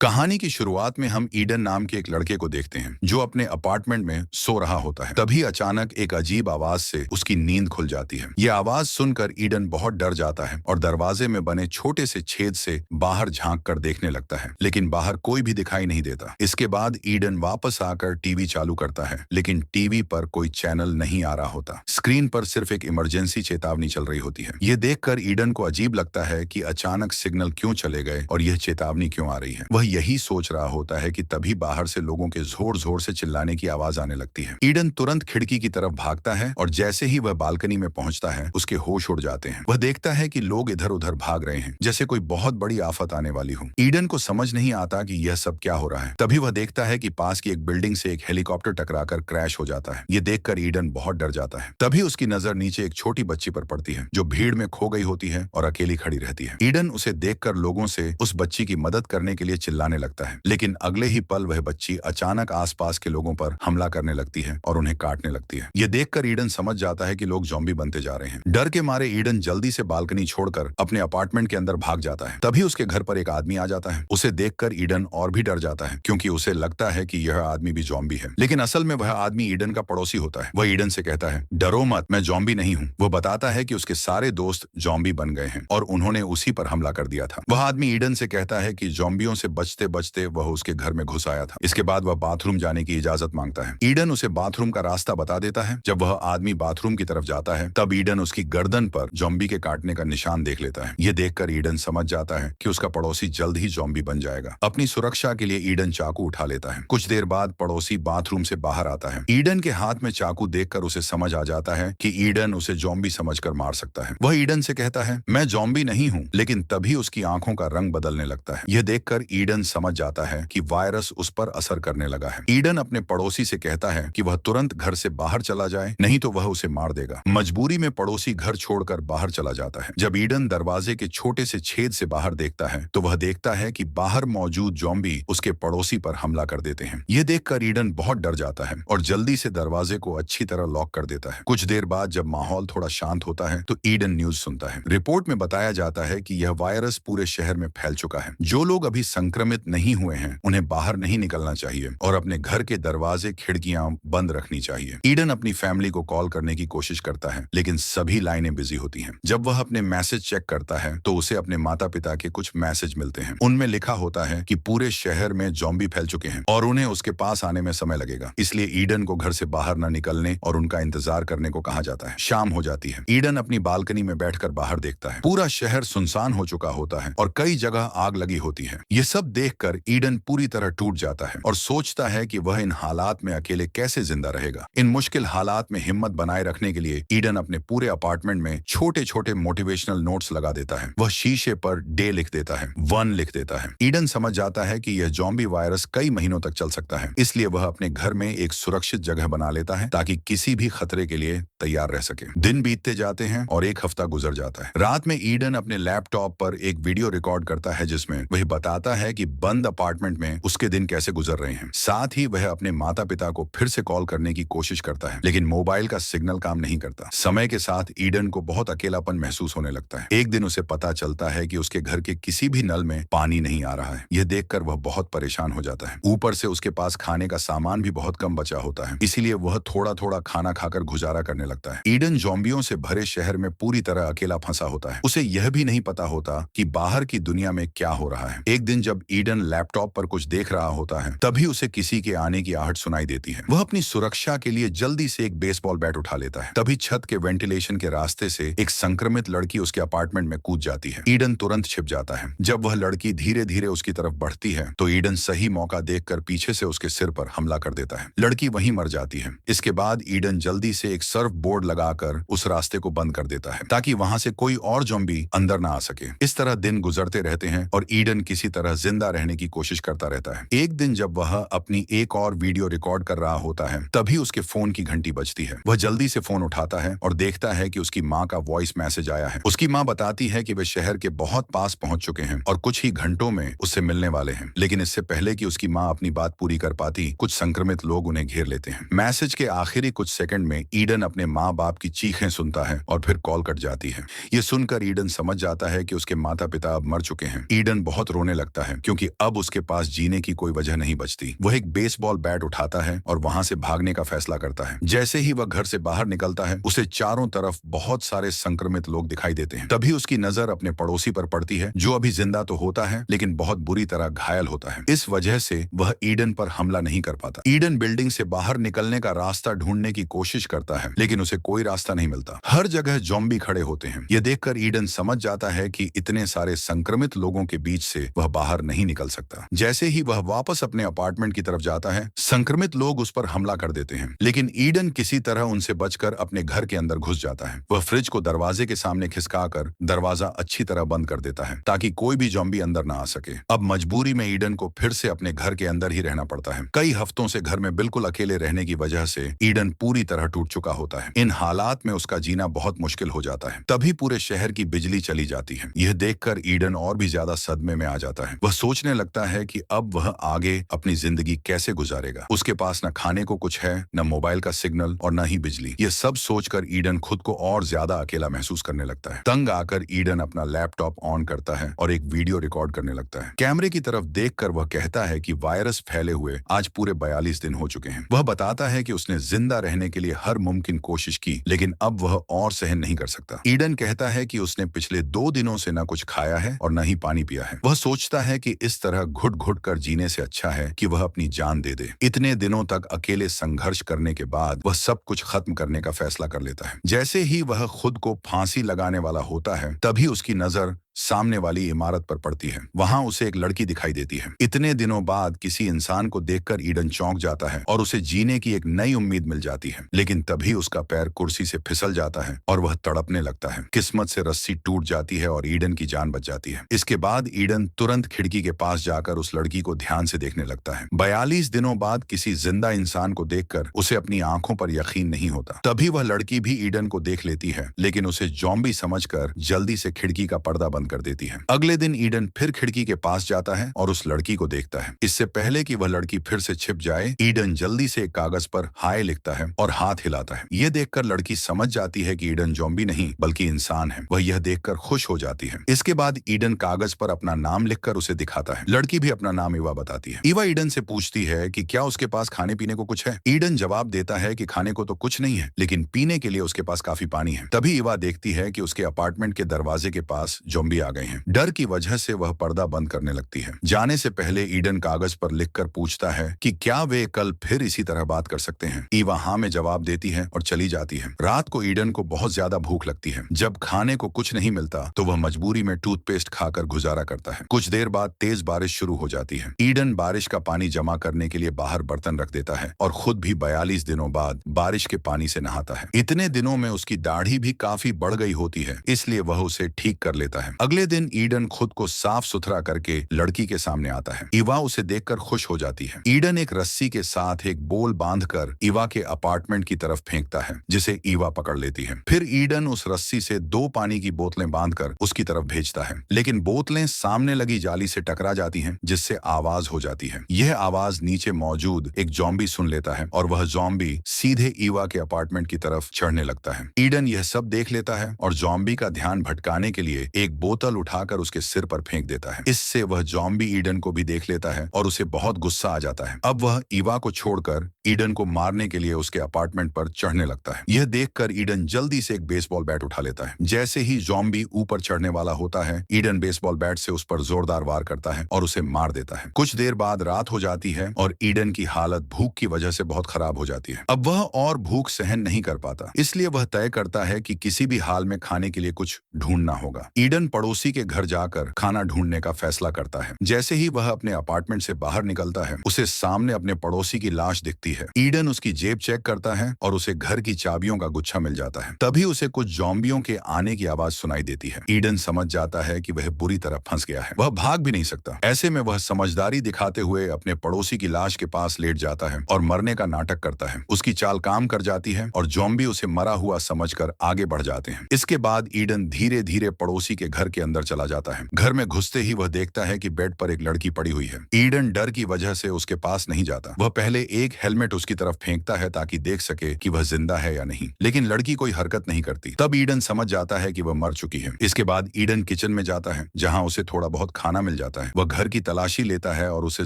कहानी की शुरुआत में हम ईडन नाम के एक लड़के को देखते हैं जो अपने अपार्टमेंट में सो रहा होता है। तभी अचानक एक अजीब आवाज से उसकी नींद खुल जाती है। ये आवाज सुनकर ईडन बहुत डर जाता है और दरवाजे में बने छोटे से छेद से बाहर झांक कर देखने लगता है, लेकिन बाहर कोई भी दिखाई नहीं देता। इसके बाद ईडन वापस आकर टीवी चालू करता है, लेकिन टीवी पर कोई चैनल नहीं आ रहा होता। स्क्रीन पर सिर्फ एक इमरजेंसी चेतावनी चल रही होती है। ये देखकर ईडन को अजीब लगता है कि अचानक सिग्नल क्यों चले गए और यह चेतावनी क्यों आ रही है। वह यही सोच रहा होता है कि तभी बाहर से लोगों के जोर जोर से चिल्लाने की आवाज आने लगती है। ईडन तुरंत खिड़की की तरफ भागता है और जैसे ही वह बालकनी में पहुंचता है उसके होश उड़ जाते हैं। वह देखता है कि लोग इधर उधर भाग रहे हैं, जैसे कोई बहुत बड़ी आफत आने वाली हो। ईडन को समझ नहीं आता कि यह सब क्या हो रहा है। तभी वह देखता है कि पास की एक बिल्डिंग से एक हेलीकॉप्टर टकराकर क्रैश हो जाता है। ये देखकर ईडन बहुत डर जाता है। तभी उसकी नजर नीचे एक छोटी बच्ची पर पड़ती है जो भीड़ में खो गई होती है और अकेली खड़ी रहती है। ईडन उसे देखकर लोगों से उस बच्ची की मदद करने के लिए चिल्लाने लगता है, लेकिन अगले ही पल वह बच्ची अचानक आसपास के लोगों पर हमला करने लगती है और उन्हें काटने लगती है। यह देखकर ईडन समझ जाता है कि लोग ज़ॉम्बी बनते जा रहे हैं। डर के मारे ईडन जल्दी से बालकनी छोड़कर अपने अपार्टमेंट के अंदर भाग जाता है। तभी उसके घर पर एक आदमी आ जाता है। उसे देखकर ईडन और भी डर जाता है, क्योंकि उसे लगता है कि यह आदमी भी ज़ॉम्बी है। लेकिन असल में वह आदमी ईडन का पड़ोसी होता है। वह ईडन से कहता है, डरो मत, मैं ज़ॉम्बी नहीं हूँ। वह बताता है कि उसके सारे दोस्त ज़ॉम्बी बन गए हैं और उन्होंने उसी पर हमला कर दिया था। वह आदमी ईडन से कहता है कि ज़ॉम्बियों से बचते बचते वह उसके घर में घुस आया था। इसके बाद वह बाथरूम जाने की इजाजत मांगता है। ईडन उसे बाथरूम का रास्ता बता देता है। जब वह आदमी बाथरूम की तरफ जाता है तब ईडन उसकी गर्दन पर ज़ॉम्बी के काटने का निशान देख लेता है। यह देखकर ईडन समझ जाता है कि उसका पड़ोसी जल्द ही ज़ॉम्बी बन जाएगा। अपनी सुरक्षा के लिए ईडन चाकू उठा लेता है। कुछ देर बाद पड़ोसी बाथरूम से बाहर आता है। ईडन के हाथ में चाकू देखकर उसे समझ आ जाता है कि ईडन उसे ज़ॉम्बी समझकर मार सकता है। वह ईडन से कहता है, मैं ज़ॉम्बी नहीं हूँ, लेकिन तभी उसकी आंखों का रंग बदलने लगता है। यह देखकर ईडन समझ जाता है कि वायरस उस पर असर करने लगा है। ईडन अपने पड़ोसी से कहता है कि वह तुरंत घर से बाहर चला जाए, नहीं तो वह उसे मार देगा। मजबूरी में पड़ोसी घर छोड़कर बाहर चला जाता है। जब ईडन दरवाजे के छोटे से छेद से बाहर देखता है तो वह देखता है कि बाहर मौजूद ज़ॉम्बी उसके पड़ोसी पर हमला कर देते हैं। यह देखकर ईडन बहुत डर जाता है और जल्दी से दरवाजे को अच्छी तरह लॉक कर देता है। कुछ देर बाद जब माहौल थोड़ा शांत होता है तो ईडन न्यूज सुनता है। रिपोर्ट में बताया जाता है कि यह वायरस पूरे शहर में फैल चुका है। जो लोग अभी संक्रमित नहीं हुए हैं उन्हें बाहर नहीं निकलना चाहिए और अपने घर के दरवाजे खिड़कियां बंद रखनी चाहिए। ईडन अपनी फैमिली को कॉल करने की कोशिश करता है, लेकिन सभी लाइनें बिजी होती हैं। जब वह अपने मैसेज चेक करता है तो उसे अपने माता पिता के कुछ मैसेज मिलते हैं। उनमें लिखा होता है कि पूरे शहर में ज़ॉम्बी फैल चुके हैं और उन्हें उसके पास आने में समय लगेगा। इसलिए ईडन को घर से बाहर न निकलने और उनका इंतजार करने को कहा जाता है। शाम हो जाती है। ईडन अपनी बालकनी में बैठकर बाहर देखता है। पूरा शहर सुनसान हो चुका होता है और कई जगह आग लगी होती है। ये सब देखकर ईडन पूरी तरह टूट जाता है और सोचता है कि वह इन हालात में अकेले कैसे जिंदा रहेगा। इन मुश्किल हालात में हिम्मत बनाए रखने के लिए ईडन अपने पूरे अपार्टमेंट में छोटे छोटे मोटिवेशनल नोट्स लगा देता है। वह शीशे पर डे लिख देता है, 1 लिख देता है। ईडन समझ जाता है कि यह ज़ॉम्बी वायरस कई महीनों तक चल सकता है, इसलिए वह अपने घर में एक सुरक्षित जगह बना लेता है ताकि किसी भी खतरे के लिए तैयार रह सके। दिन बीतते जाते हैं और एक हफ्ता गुजर जाता है। रात में ईडन अपने लैपटॉप पर एक वीडियो रिकॉर्ड करता है जिसमें वह बताता है कि बंद अपार्टमेंट में उसके दिन कैसे गुजर रहे हैं। साथ ही वह अपने माता पिता को फिर से कॉल करने की कोशिश करता है, लेकिन मोबाइल का सिग्नल काम नहीं करता। समय के साथ ईडन को बहुत अकेलापन महसूस होने लगता है। एक दिन उसे पता चलता है कि उसके घर के किसी भी नल में पानी नहीं आ रहा है। यह देखकर वह बहुत परेशान हो जाता है। ऊपर से उसके पास खाने का सामान भी बहुत कम बचा होता है, इसीलिए वह थोड़ा थोड़ा खाना खाकर गुजारा करने लगता है। ईडन ज़ॉम्बियों से भरे शहर में पूरी तरह अकेला फंसा होता है। उसे यह भी नहीं पता होता कि बाहर की दुनिया में क्या हो रहा है। एक दिन जब ईडन लैपटॉप पर कुछ देख रहा होता है तभी उसे किसी के आने की आहट सुनाई देती है। वह अपनी सुरक्षा के लिए जल्दी से एक बेसबॉल बैट उठा लेता है। तभी छत के वेंटिलेशन के रास्ते से एक संक्रमित लड़की उसके अपार्टमेंट में कूद जाती है। ईडन तुरंत छिप जाता है। जब वह लड़की धीरे धीरे उसकी तरफ बढ़ती है तो ईडन सही मौका देखकर पीछे से उसके सिर पर हमला कर देता है। लड़की वहीं मर जाती है। इसके बाद ईडन जल्दी से एक सर्फ बोर्ड लगाकर उस रास्ते को बंद कर देता है ताकि वहां से कोई और ज़ॉम्बी अंदर ना आ सके। इस तरह दिन गुजरते रहते हैं और ईडन किसी तरह जिंदा रहने की कोशिश करता रहता है। एक दिन जब वह अपनी एक और वीडियो रिकॉर्ड कर रहा होता है तभी उसके फोन की घंटी बजती है। वह जल्दी से फोन उठाता है और देखता है कि उसकी माँ का वॉइस मैसेज आया है। उसकी माँ बताती है कि वे शहर के बहुत पास पहुंच चुके हैं और कुछ ही घंटों में उससे मिलने वाले हैं। लेकिन इससे पहले कि उसकी माँ अपनी बात पूरी कर पाती कुछ संक्रमित लोग उन्हें घेर लेते हैं। मैसेज के आखिरी कुछ सेकंड में ईडन अपने माँ बाप की चीखें सुनता है और फिर कॉल कट जाती है। ये सुनकर ईडन समझ जाता है कि उसके माता पिता अब मर चुके हैं। ईडन बहुत रोने लगता है क्योंकि अब उसके पास जीने की कोई वजह नहीं बचती। वह एक बेसबॉल बैट उठाता है और वहां से भागने का फैसला करता है। जैसे ही वह घर से बाहर निकलता है, उसे चारों तरफ बहुत सारे संक्रमित लोग दिखाई देते हैं। तभी उसकी नजर अपने पड़ोसी पर पड़ती है, जो अभी जिंदा तो होता है लेकिन बहुत बुरी तरह घायल होता है। इस वजह से वह ईडन पर हमला नहीं कर पाता। ईडन बिल्डिंग से बाहर निकलने का रास्ता ढूंढने की कोशिश करता है, लेकिन उसे कोई रास्ता नहीं मिलता। हर जगह ज़ॉम्बी खड़े होते हैं। यह देखकर ईडन समझ जाता है कि इतने सारे संक्रमित लोगों के बीच से वह बाहर नहीं निकल सकता। जैसे ही वह वापस अपने अपार्टमेंट की तरफ जाता है, संक्रमित लोग उस पर हमला कर देते हैं, लेकिन ईडन किसी तरह उनसे बचकर अपने घर के अंदर घुस जाता है। वह फ्रिज को दरवाजे के सामने खिसकाकर दरवाजा अच्छी तरह बंद कर देता है ताकि कोई भी ज़ॉम्बी अंदर ना आ सके। अब मजबूरी में ईडन को फिर से अपने घर के अंदर ही रहना पड़ता है। कई हफ्तों से घर में बिल्कुल अकेले रहने की वजह से ईडन पूरी तरह टूट चुका होता है। इन हालात में उसका जीना बहुत मुश्किल हो जाता है। तभी पूरे शहर की बिजली चली जाती है। यह देखकर ईडन और भी ज्यादा सदमे में आ जाता है। वह सोचने लगता है कि अब वह आगे अपनी जिंदगी कैसे गुजारेगा। उसके पास न खाने को कुछ है, न मोबाइल का सिग्नल और न ही बिजली। यह सब सोचकर ईडन खुद को और ज्यादा अकेला महसूस करने लगता है। तंग आकर ईडन अपना लैपटॉप ऑन करता है और एक वीडियो रिकॉर्ड करने लगता है। कैमरे की तरफ देखकर वह कहता है कि वायरस फैले हुए आज पूरे 42 दिन हो चुके हैं। वह बताता है कि उसने जिंदा रहने के लिए हर मुमकिन कोशिश की, लेकिन अब वह और सहन नहीं कर सकता। ईडन कहता है कि उसने पिछले 2 दिनों से न कुछ खाया है और न ही पानी पिया है। वह सोचता है कि इस तरह घुट घुट कर जीने से अच्छा है कि वह अपनी जान दे दे। इतने दिनों तक अकेले संघर्ष करने के बाद वह सब कुछ खत्म करने का फैसला कर लेता है। जैसे ही वह खुद को फांसी लगाने वाला होता है, तभी उसकी नजर सामने वाली इमारत पर पड़ती है। वहां उसे एक लड़की दिखाई देती है। इतने दिनों बाद किसी इंसान को देखकर ईडन चौंक जाता है और उसे जीने की एक नई उम्मीद मिल जाती है। लेकिन तभी उसका पैर कुर्सी से फिसल जाता है और वह तड़पने लगता है। किस्मत से रस्सी टूट जाती है और ईडन की जान बच जाती है। इसके बाद ईडन तुरंत खिड़की के पास जाकर उस लड़की को ध्यान से देखने लगता है। 42 दिनों बाद किसी जिंदा इंसान को देखकर उसे अपनी आंखों पर यकीन नहीं होता। तभी वह लड़की भी ईडन को देख लेती है, लेकिन उसे ज़ॉम्बी समझकर जल्दी से खिड़की का पर्दा बंद कर देती है। अगले दिन ईडन फिर खिड़की के पास जाता है और उस लड़की को देखता है। इससे पहले कि वह लड़की फिर से छिप जाए, ईडन जल्दी से एक कागज पर हाय लिखता है और हाथ हिलाता है। यह देखकर लड़की समझ जाती है कि ईडन ज़ॉम्बी नहीं बल्कि इंसान है। वह यह देखकर खुश हो जाती है। इसके बाद ईडन कागज पर अपना नाम लिखकर उसे दिखाता है। लड़की भी अपना नाम ईवा बताती है। ईवा ईडन से पूछती है कि क्या उसके पास खाने पीने को कुछ है। ईडन जवाब देता है कि खाने को तो कुछ नहीं है, लेकिन पीने के लिए उसके पास काफी पानी है। तभी ईवा देखती है कि उसके अपार्टमेंट के दरवाजे के पास ज़ॉम्बी आ गए हैं। डर की वजह से वह पर्दा बंद करने लगती है। जाने से पहले ईडन कागज पर लिखकर पूछता है कि क्या वे कल फिर इसी तरह बात कर सकते हैं। ईवा हाँ में जवाब देती है और चली जाती है। रात को ईडन को बहुत ज्यादा भूख लगती है। जब खाने को कुछ नहीं मिलता तो वह मजबूरी में टूथपेस्ट खाकर गुजारा करता है। कुछ देर बाद तेज बारिश शुरू हो जाती है। ईडन बारिश का पानी जमा करने के लिए बाहर बर्तन रख देता है और खुद भी 42 दिनों बाद बारिश के पानी से नहाता है। इतने दिनों में उसकी दाढ़ी भी काफी बढ़ गई होती है, इसलिए वह उसे ठीक कर लेता है। अगले दिन ईडन खुद को साफ सुथरा करके लड़की के सामने आता है। ईवा उसे देखकर खुश हो जाती है। ईडन एक रस्सी के साथ एक बोल बांधकर ईवा के अपार्टमेंट की तरफ फेंकता है, जिसे ईवा पकड़ लेती है। फिर ईडन उस रस्सी से 2 पानी की बोतलें बांधकर उसकी तरफ भेजता है, लेकिन बोतलें सामने लगी जाली से टकरा जाती हैं, जिससे आवाज हो जाती है। यह आवाज नीचे मौजूद एक ज़ॉम्बी सुन लेता है और वह ज़ॉम्बी सीधे ईवा के अपार्टमेंट की तरफ चढ़ने लगता है। ईडन यह सब देख लेता है और ज़ॉम्बी का ध्यान भटकाने के लिए एक बोतल उठाकर उसके सिर पर फेंक देता है। इससे वह ज़ॉम्बी ईडन को भी देख लेता है और उसे बहुत गुस्सा आ जाता है। अब वह ईवा को छोड़कर ईडन को मारने के लिए उसके अपार्टमेंट पर चढ़ने लगता है। यह देखकर ईडन जल्दी से एक बेसबॉल बैट उठा लेता है। जैसे ही ज़ॉम्बी ऊपर चढ़ने वाला होता है, ईडन बेसबॉल बैट से उस पर जोरदार वार करता है और उसे मार देता है। कुछ देर बाद रात हो जाती है और ईडन की हालत भूख की वजह से बहुत खराब हो जाती है। अब वह और भूख सहन नहीं कर पाता, इसलिए वह तय करता है कि किसी भी हाल में खाने के लिए कुछ ढूंढना होगा। ईडन पड़ोसी के घर जाकर खाना ढूंढने का फैसला करता है। जैसे ही वह अपने अपार्टमेंट से बाहर निकलता है, उसे सामने अपने पड़ोसी की लाश दिखती है। ईडन उसकी जेब चेक करता है और उसे घर की चाबियों का गुच्छा मिल जाता है। तभी उसे कुछ ज़ॉम्बियों के आने की आवाज सुनाई देती है। ईडन समझ जाता है कि वह बुरी तरह फंस गया है। वह भाग भी नहीं सकता। ऐसे में वह समझदारी दिखाते हुए अपने पड़ोसी की लाश के पास लेट जाता है और मरने का नाटक करता है। उसकी चाल काम कर जाती है और ज़ॉम्बी उसे मरा हुआ समझकर आगे बढ़ जाते हैं। इसके बाद ईडन धीरे धीरे पड़ोसी के घर के अंदर चला जाता है। घर में घुसते ही वह देखता है कि बेड पर एक लड़की पड़ी हुई है। ईडन डर की वजह से उसके पास नहीं जाता। वह पहले एक हेलमेट हेलमेट उसकी तरफ फेंकता है ताकि देख सके कि वह जिंदा है या नहीं, लेकिन लड़की कोई हरकत नहीं करती। तब ईडन समझ जाता है कि वह मर चुकी है। इसके बाद ईडन किचन में जाता है जहाँ उसे थोड़ा बहुत खाना मिल जाता है। वह घर की तलाशी लेता है और उसे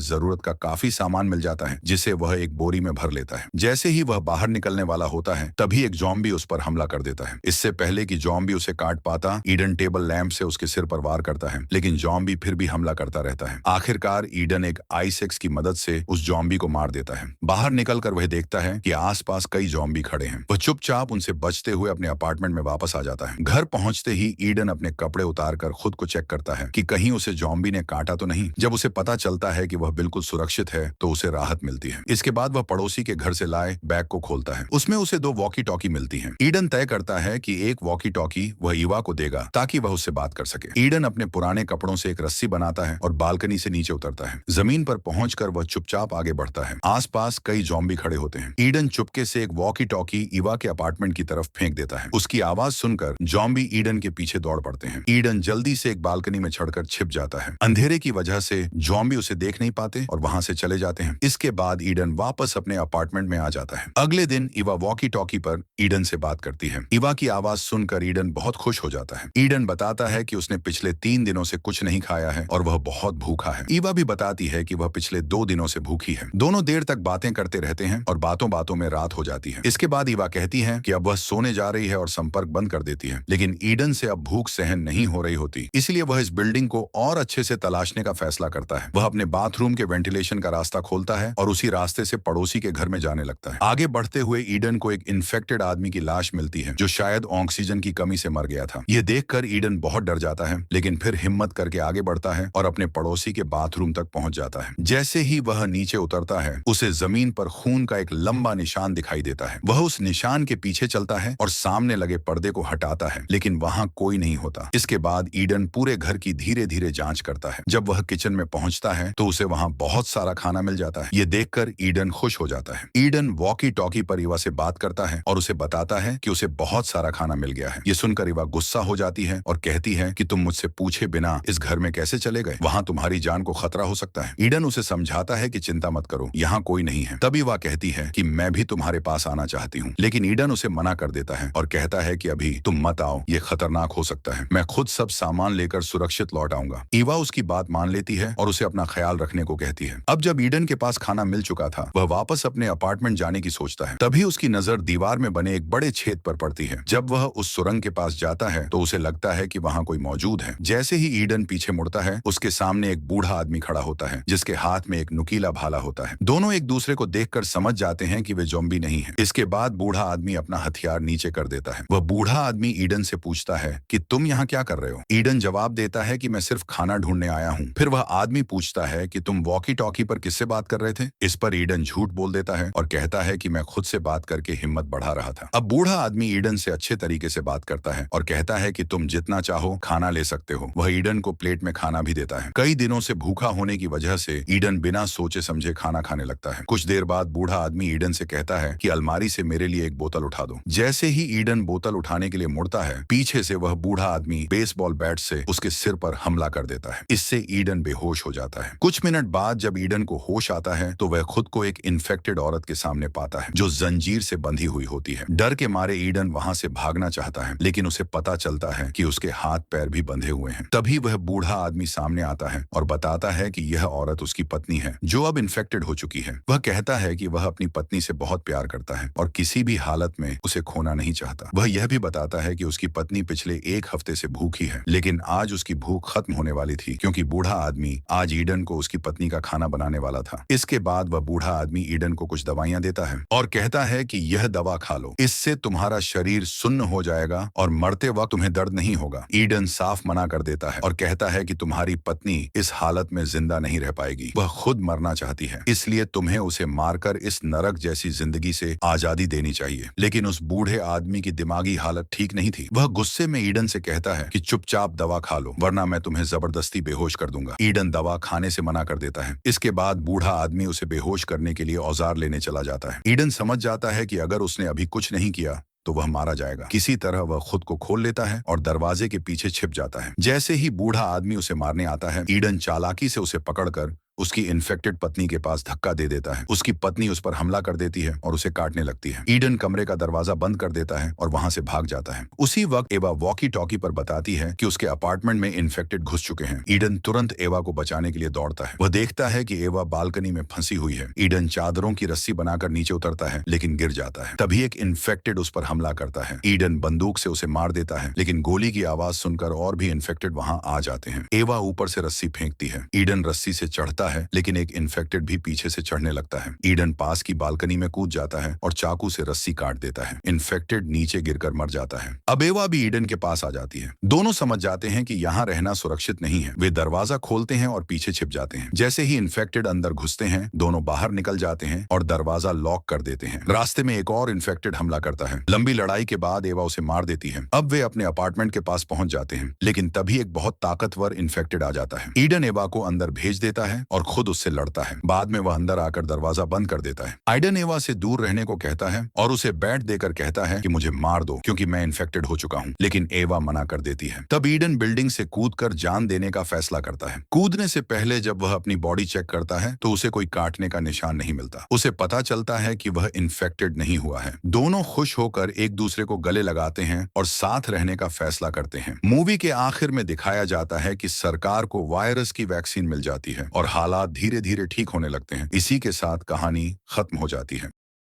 जरूरत का काफी सामान मिल जाता है जिसे वह एक बोरी में भर लेता है। जैसे ही वह बाहर निकलने वाला होता है तभी एक ज़ॉम्बी उस पर हमला कर देता है। इससे पहले कि ज़ॉम्बी उसे काट पाता, ईडन टेबल लैंप से उसके सिर पर वार करता है, लेकिन ज़ॉम्बी फिर भी हमला करता रहता है। आखिरकार ईडन एक आइस एक्स की मदद से उस ज़ॉम्बी को मार देता है। बाहर निकलकर वह देखता है कि आसपास कई ज़ॉम्बी खड़े हैं। वह चुपचाप उनसे बचते हुए अपने अपार्टमेंट में वापस आ जाता है। घर पहुंचते ही ईडन अपने कपड़े उतारकर खुद को चेक करता है कि कहीं उसे ज़ॉम्बी ने काटा तो नहीं। जब उसे पता चलता है कि वह बिल्कुल सुरक्षित है तो उसे राहत मिलती है। इसके बाद वह पड़ोसी के घर से लाए बैग को खोलता है। उसमें उसे 2 वॉकी टॉकी मिलती हैं। ईडन तय करता है कि एक वॉकी टॉकी वह ईवा को देगा ताकि वह उससे बात कर सके। ईडन अपने पुराने कपड़ों से एक रस्सी बनाता है और बालकनी से नीचे उतरता है। जमीन पर पहुंचकर वह चुपचाप आगे बढ़ता है। आसपास कई ज़ॉम्बी खड़े होते हैं। ईडन चुपके से एक वॉकी टॉकी ईवा के अपार्टमेंट की तरफ फेंक देता है। उसकी आवाज सुनकर ज़ॉम्बी ईडन के पीछे दौड़ पड़ते हैं। ईडन जल्दी से एक बालकनी में चढ़कर छिप जाता है। अंधेरे की वजह से ज़ॉम्बी उसे देख नहीं पाते और वहां से चले जाते हैं। इसके बाद ईडन वापस अपने अपार्टमेंट में आ जाता है। अगले दिन ईवा वॉकी टॉकी पर ईडन से बात करती है। ईवा की आवाज सुनकर ईडन बहुत खुश हो जाता है। ईडन बताता है कि उसने पिछले 3 दिनों से कुछ नहीं खाया है और वह बहुत भूखा है। ईवा भी बताती है कि वह पिछले 2 दिनों से भूखी है। दोनों देर तक बातें करते रहते हैं और बातों बातों में रात हो जाती है। इसके बाद ईवा कहती है कि अब वह सोने जा रही है और संपर्क बंद कर देती है, लेकिन ईडन से अब भूख सहन नहीं हो रही होती, इसलिए वह इस बिल्डिंग को और अच्छे से तलाशने का फैसला करता है। वह अपने बाथरूम के वेंटिलेशन का रास्ता खोलता है और उसी रास्ते से पड़ोसी के घर में जाने लगता है। आगे बढ़ते हुए ईडन को एक इन्फेक्टेड आदमी की लाश मिलती है जो शायद ऑक्सीजन की कमी से मर गया था। यह देखकर ईडन बहुत डर जाता है, लेकिन फिर हिम्मत करके आगे बढ़ता है और अपने पड़ोसी के बाथरूम तक पहुंच जाता है। जैसे ही वह नीचे उतरता है उसे जमीन पर खून का एक लंबा निशान दिखाई देता है। वह उस निशान के पीछे चलता है और सामने लगे पर्दे को हटाता है, लेकिन वहां कोई नहीं होता। इसके बाद ईडन पूरे घर की धीरे धीरे जांच करता है। जब वह किचन में पहुंचता है तो उसे वहां बहुत सारा खाना मिल जाता है। ये देखकर ईडन खुश हो जाता है। ईडन वॉकी टॉकी पर ईवा से बात करता है और उसे बताता है कि उसे बहुत सारा खाना मिल गया है। ये सुनकर ईवा गुस्सा हो जाती है और कहती है कि तुम मुझसे पूछे बिना इस घर में कैसे चले गए? वहां तुम्हारी जान को खतरा हो सकता है। ईडन उसे समझाता है कि चिंता मत करो, यहाँ कोई नहीं है। तभी वह कहती है कि मैं भी तुम्हारे पास आना चाहती हूँ, लेकिन ईडन उसे मना कर देता है और कहता है कि अभी तुम मत आओ, ये खतरनाक हो सकता है। मैं खुद सब सामान लेकर सुरक्षित लौट आऊंगा। ईवा उसकी बात मान लेती है और उसे अपना ख्याल रखने को कहती है। अब जब ईडन के पास खाना मिल चुका था, वह वापस अपने अपार्टमेंट जाने की सोचता है। तभी उसकी नजर दीवार में बने एक बड़े छेद पर पड़ती है। जब वह उस सुरंग के पास जाता है तो उसे लगता है कि वहां कोई मौजूद है। जैसे ही ईडन पीछे मुड़ता है, उसके सामने एक बूढ़ा आदमी खड़ा होता है जिसके हाथ में एक नुकीला भाला होता है। दोनों एक दूसरे को देखकर समझ जाते हैं कि वे ज़ॉम्बी नहीं है। इसके बाद बूढ़ा आदमी अपना हथियार नीचे कर देता है। वह बूढ़ा आदमी ईडन से पूछता है कि तुम यहाँ क्या कर रहे हो? ईडन जवाब देता है कि मैं सिर्फ खाना ढूंढने आया हूँ। फिर वह आदमी पूछता है कि तुम वॉकी टॉकी पर किससे बात कर रहे थे? इस पर ईडन झूठ बोल देता है और कहता है कि मैं खुद से बात करके हिम्मत बढ़ा रहा था। अब बूढ़ा आदमी ईडन से अच्छे तरीके से बात करता है और कहता है कि तुम जितना चाहो खाना ले सकते हो। वह ईडन को प्लेट में खाना भी देता है। कई दिनों से भूखा होने की वजह से ईडन बिना सोचे समझे खाना खाने लगता है। कुछ देर बाद बूढ़ा आदमी ईडन से कहता है कि अलमारी से मेरे लिए एक बोतल उठा दो। जैसे ही ईडन बोतल उठाने के लिए मुड़ता है, पीछे से वह बूढ़ा आदमी बेसबॉल बैट से उसके सिर पर हमला कर देता है। इससे ईडन बेहोश हो जाता है। कुछ मिनट बाद जब ईडन को होश आता है तो वह खुद को एक इन्फेक्टेड औरत के सामने पाता है जो जंजीर से बंधी हुई होती है। डर के मारे ईडन वहां से भागना चाहता है, लेकिन उसे पता चलता है कि उसके हाथ पैर भी बंधे हुए हैं। तभी वह बूढ़ा आदमी सामने आता है और बताता है कि यह औरत उसकी पत्नी है जो अब इन्फेक्टेड हो चुकी है। वह कहता है कि वह अपनी पत्नी से बहुत प्यार करता है और किसी भी हालत में उसे खोना नहीं चाहता। वह यह भी बताता है कि उसकी पत्नी पिछले 1 हफ्ते से भूखी है, लेकिन आज उसकी भूख खत्म होने वाली थी क्योंकि बूढ़ा आदमी आज ईडन को उसकी पत्नी का खाना बनाने वाला था। इसके बाद वह बूढ़ा आदमी ईडन को कुछ दवाइयां देता है और कहता है कि यह दवा खा लो, इससे तुम्हारा शरीर सुन्न हो जाएगा और मरते वक्त तुम्हें दर्द नहीं होगा। ईडन साफ मना कर देता है और कहता है कि तुम्हारी पत्नी इस हालत में जिंदा नहीं रह पाएगी। वह खुद मरना चाहती है, इसलिए तुम्हें उसे मारकर इस नरक जैसी जिंदगी से आजादी देनी चाहिए। लेकिन उस बूढ़े आदमी की दिमागी हालत ठीक नहीं थी। वह गुस्से में ईडन से कहता है कि चुपचाप दवा खा लो, वरना मैं तुम्हें जबरदस्ती बेहोश कर दूंगा। ईडन दवा खाने से मना कर देता है। इसके बाद बूढ़ा आदमी उसे बेहोश करने के लिए औजार लेने चला जाता है। ईडन समझ जाता है कि अगर उसने अभी कुछ नहीं किया तो वह मारा जाएगा। किसी तरह वह खुद को खोल लेता है और दरवाजे के पीछे छिप जाता है। जैसे ही बूढ़ा आदमी उसे मारने आता है, ईडन चालाकी से उसे पकड़कर उसकी इन्फेक्टेड पत्नी के पास धक्का दे देता है। उसकी पत्नी उस पर हमला कर देती है और उसे काटने लगती है। ईडन कमरे का दरवाजा बंद कर देता है और वहां से भाग जाता है। उसी वक्त एवा वॉकी टॉकी पर बताती है कि उसके अपार्टमेंट में इन्फेक्टेड घुस चुके हैं। ईडन तुरंत एवा को बचाने के लिए दौड़ता है। वह देखता है कि एवा बालकनी में फंसी हुई है। ईडन चादरों की रस्सी बनाकर नीचे उतरता है लेकिन गिर जाता है। तभी एक इन्फेक्टेड उस पर हमला करता है। ईडन बंदूक से उसे मार देता है लेकिन गोली की आवाज सुनकर और भी इन्फेक्टेड वहां आ जाते हैं। एवा ऊपर से रस्सी फेंकती है। ईडन रस्सी से चढ़ता है लेकिन एक इन्फेक्टेड भी पीछे से चढ़ने लगता है। ईडन पास की बालकनी में कूद जाता है और चाकू से रस्सी काट देता है। इन्फेक्टेड नीचे गिरकर मर जाता है। अब एवा भी ईडन के पास आ जाती है। दोनों समझ जाते हैं कि यहाँ रहना सुरक्षित नहीं है। वे दरवाजा खोलते हैं और पीछे छिप जाते हैं। जैसे ही इन्फेक्टेड अंदर घुसते हैं, दोनों बाहर निकल जाते हैं और दरवाजा लॉक कर देते हैं। रास्ते में एक और इन्फेक्टेड हमला करता है। लंबी लड़ाई के बाद एवा उसे मार देती है। अब वे अपने अपार्टमेंट के पास पहुंच जाते हैं लेकिन तभी एक बहुत ताकतवर इन्फेक्टेड आ जाता है। ईडन एवा को अंदर भेज देता है और खुद उससे लड़ता है। बाद में वह अंदर आकर दरवाजा बंद कर देता है। ईडन एवा से दूर रहने को कहता है और उसे बैट देकर कहता है कि मुझे मार दो क्योंकि मैं इन्फेक्टेड हो चुका हूं, लेकिन एवा मना कर देती है। तब ईडन बिल्डिंग से कूदकर जान देने का फैसला करता है। कूदने से पहले जब वह अपनी बॉडी चेक करता है तो उसे कोई काटने का निशान नहीं मिलता। उसे पता चलता है कि वह इन्फेक्टेड नहीं हुआ है। दोनों खुश होकर एक दूसरे को गले लगाते हैं और साथ रहने का फैसला करते हैं। मूवी के आखिर में दिखाया जाता है कि सरकार को वायरस की वैक्सीन मिल जाती है और हालात धीरे धीरे ठीक होने लगते हैं। इसी के साथ कहानी खत्म हो जाती है।